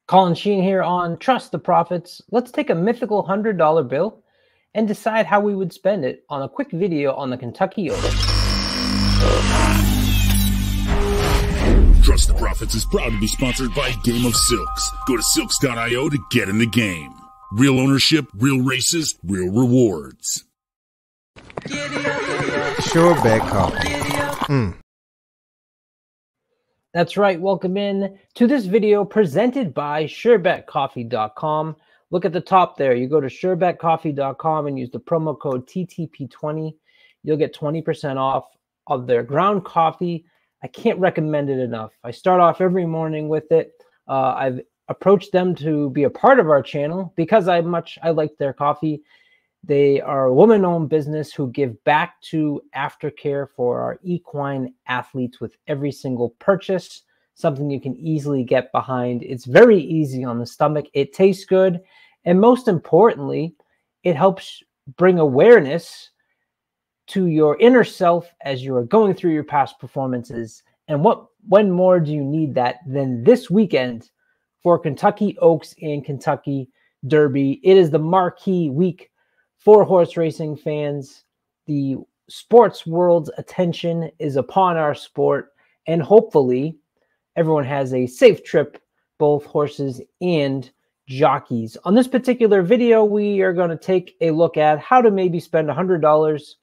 Colin Sheehan here on Trust the Profits. Let's take a mythical $100 bill and decide how we would spend it on a quick video on the Kentucky Oaks. Trust the Profits is proud to be sponsored by Game of Silks. Go to silks.io to get in the game. Real ownership, real races, real rewards. SureBetCoffee. That's right. Welcome in to this video presented by SureBetCoffee.com. Look at the top there. You go to SureBetCoffee.com and use the promo code TTP20. You'll get 20% off of their ground coffee. I can't recommend it enough. I start off every morning with it. I've approached them to be a part of our channel because I like their coffee. They are a woman-owned business who give back to aftercare for our equine athletes with every single purchase, something you can easily get behind. It's very easy on the stomach. It tastes good. And most importantly, it helps bring awareness to your inner self as you are going through your past performances. And when more do you need that than this weekend for Kentucky Oaks and Kentucky Derby? It is the marquee week for horse racing fans. The sports world's attention is upon our sport, and hopefully everyone has a safe trip, both horses and jockeys. On this particular video, we are going to take a look at how to maybe spend $100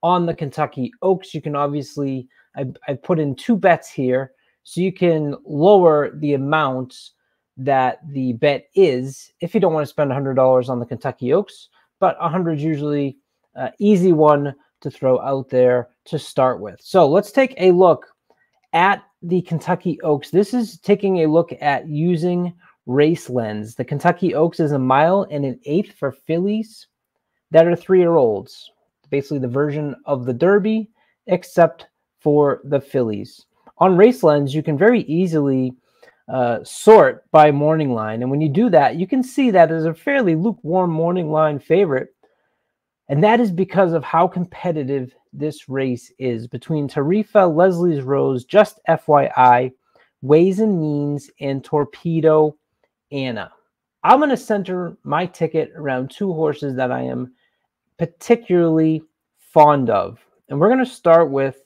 on the Kentucky Oaks. You can obviously, I put in 2 bets here, so you can lower the amount that the bet is if you don't want to spend $100 on the Kentucky Oaks. But 100 is usually an easy one to throw out there to start with. So let's take a look at the Kentucky Oaks. This is taking a look at using Race Lens. The Kentucky Oaks is 1 1/8 for fillies that are 3-year-olds. Basically the version of the Derby, except for the fillies. On Race Lens, you can very easily sort by morning line, and when you do that, you can see that there's a fairly lukewarm morning line favorite, and that is because of how competitive this race is between Tarifa, Leslie's Rose, Just FYI, Ways and Means, and Torpedo Anna. I'm going to center my ticket around 2 horses that I am particularly fond of, and we're going to start with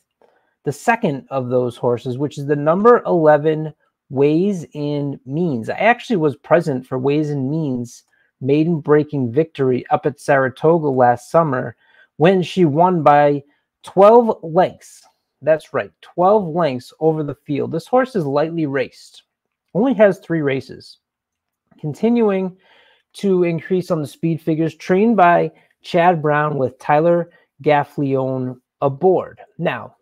the second of those horses, which is the number 11 Ways and Means. I actually was present for Ways and Means maiden breaking victory up at Saratoga last summer when she won by 12 lengths. That's right, 12 lengths over the field. This horse is lightly raced, only has 3 races. Continuing to increase on the speed figures, trained by Chad Brown with Tyler Gaffleone aboard. Now,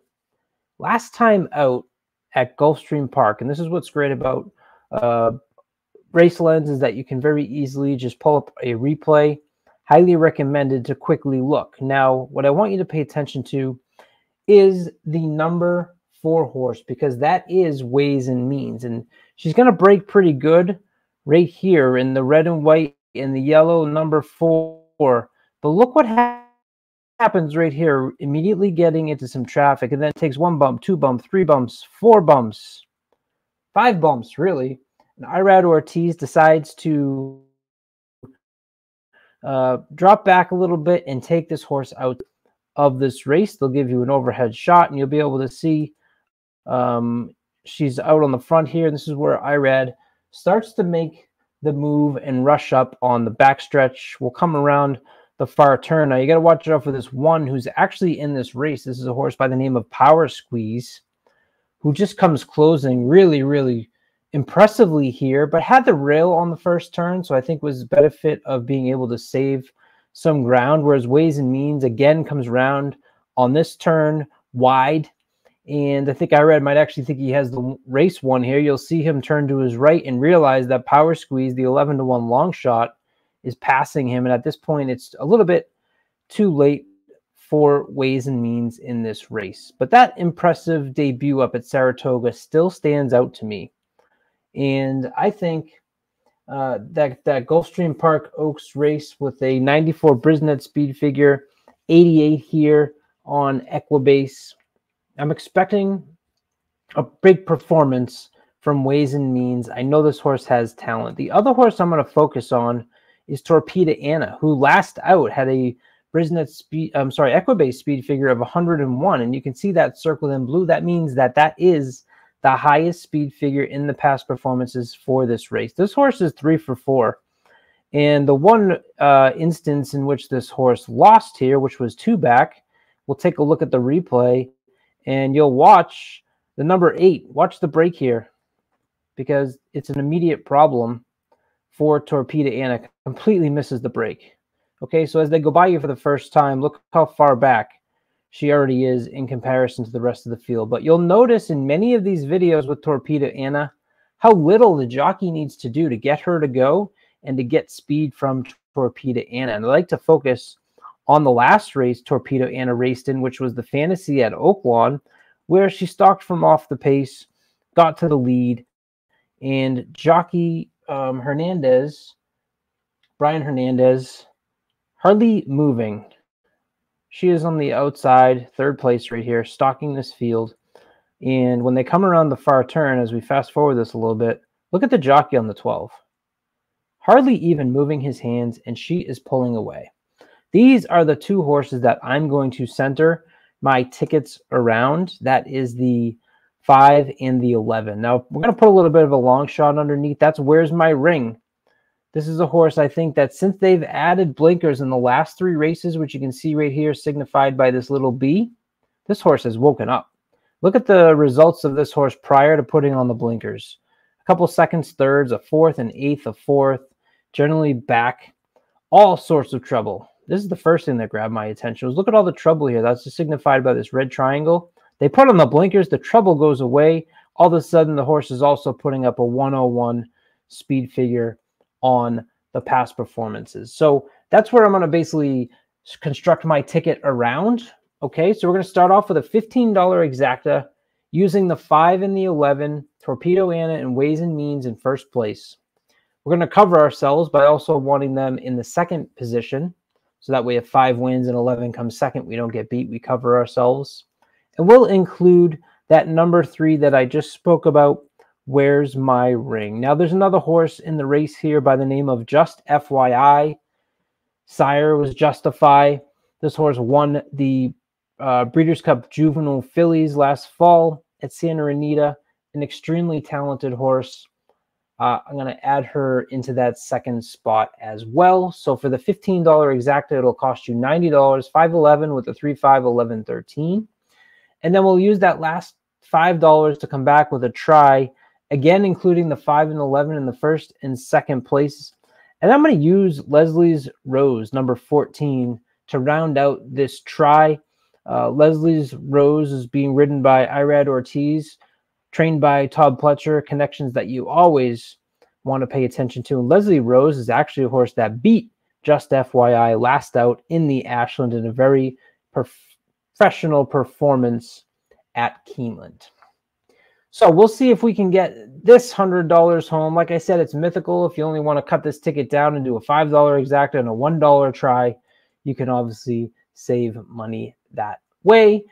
last time out at Gulfstream Park, and this is what's great about Race Lens, is that you can very easily just pull up a replay. Highly recommended to quickly look. Now, what I want you to pay attention to is the number 4 horse, because that is Ways and Means, and she's going to break pretty good right here in the red and white and the yellow, number 4. But look what happens right here, immediately getting into some traffic, and then it takes 1 bump, 2 bumps, 3 bumps, 4 bumps, 5 bumps, really. And Irad Ortiz decides to drop back a little bit and take this horse out of this race. They'll give you an overhead shot, and you'll be able to see she's out on the front here. This is where Irad starts to make the move and rush up on the backstretch. We'll come around the far turn. Now, you got to watch out for this one who's actually in this race. This is a horse by the name of Power Squeeze, who just comes closing really, really impressively here, but had the rail on the first turn, so I think was the benefit of being able to save some ground, whereas Ways and Means, again, comes around on this turn wide, and I think Irad might actually think he has the race won here. You'll see him turn to his right and realize that Power Squeeze, the 11-1 long shot, is passing him, and at this point it's a little bit too late for Ways and Means in this race. But that impressive debut up at Saratoga still stands out to me, and I think that Gulfstream Park Oaks race with a 94 Brisnet speed figure, 88 here on Equibase, I'm expecting a big performance from Ways and Means. I know this horse has talent. The other horse I'm going to focus on is Torpedo Anna, who last out had a Equibase speed figure of 101, and you can see that circled in blue. That means that is the highest speed figure in the past performances for this race. This horse is 3 for 4, and the one instance in which this horse lost here, which was 2 back, we'll take a look at the replay, and you'll watch the number 8. Watch the break here, because it's an immediate problem for Torpedo Anna. Completely misses the break. Okay, so as they go by you for the first time, look how far back she already is in comparison to the rest of the field. But you'll notice in many of these videos with Torpedo Anna how little the jockey needs to do to get her to go and to get speed from Torpedo Anna. And I like to focus on the last race Torpedo Anna raced in, which was the Fantasy at Oaklawn, where she stalked from off the pace, got to the lead, and jockey Brian Hernandez, hardly moving. She is on the outside, 3rd place right here, stalking this field. And when they come around the far turn, as we fast forward this a little bit, look at the jockey on the 12. Hardly even moving his hands, and she is pulling away. These are the 2 horses that I'm going to center my tickets around. That is the 5 and the 11. Now, we're going to put a little bit of a long shot underneath. That's Where's My Ring. This is a horse I think that since they've added blinkers in the last 3 races, which you can see right here signified by this little B, this horse has woken up. Look at the results of this horse prior to putting on the blinkers. A couple seconds, thirds, a 4th, an 8th, a 4th, generally back, all sorts of trouble. This is the first thing that grabbed my attention. Was look at all the trouble here. That's just signified by this red triangle. They put on the blinkers, the trouble goes away. All of a sudden, the horse is also putting up a 101 speed figure on the past performances. So that's where I'm going to basically construct my ticket around. Okay, so we're going to start off with a $15 exacta using the 5 and the 11, Torpedo Anna and Ways and Means in first place. We're going to cover ourselves by also wanting them in the 2nd position. So that way if 5 wins and 11 comes second, we don't get beat, we cover ourselves. And we'll include that number 3 that I just spoke about, Where's My Ring. Now, there's another horse in the race here by the name of Just FYI. Sire was Justify. This horse won the Breeders' Cup Juvenile Fillies last fall at Santa Anita. An extremely talented horse. I'm going to add her into that 2nd spot as well. So for the $15 exacta, it'll cost you $90, $5.11 with the 3-5, $11.13. And then we'll use that last $5 to come back with a try, again, including the 5 and 11 in the 1st and 2nd place. And I'm going to use Leslie's Rose, number 14, to round out this try. Leslie's Rose is being ridden by Irad Ortiz, trained by Todd Pletcher, connections that you always want to pay attention to. And Leslie Rose is actually a horse that beat Just FYI last out in the Ashland in a very professional performance at Keeneland. So we'll see if we can get this $100 home. Like I said, it's mythical. If you only want to cut this ticket down and do a $5 exacta and a $1 try, you can obviously save money that way.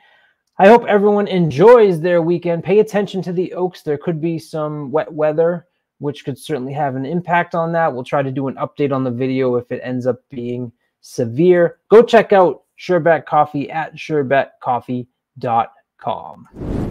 I hope everyone enjoys their weekend. Pay attention to the Oaks. There could be some wet weather, which could certainly have an impact on that. We'll try to do an update on the video if it ends up being severe. Go check out SureBetCoffee at SureBetCoffee.com.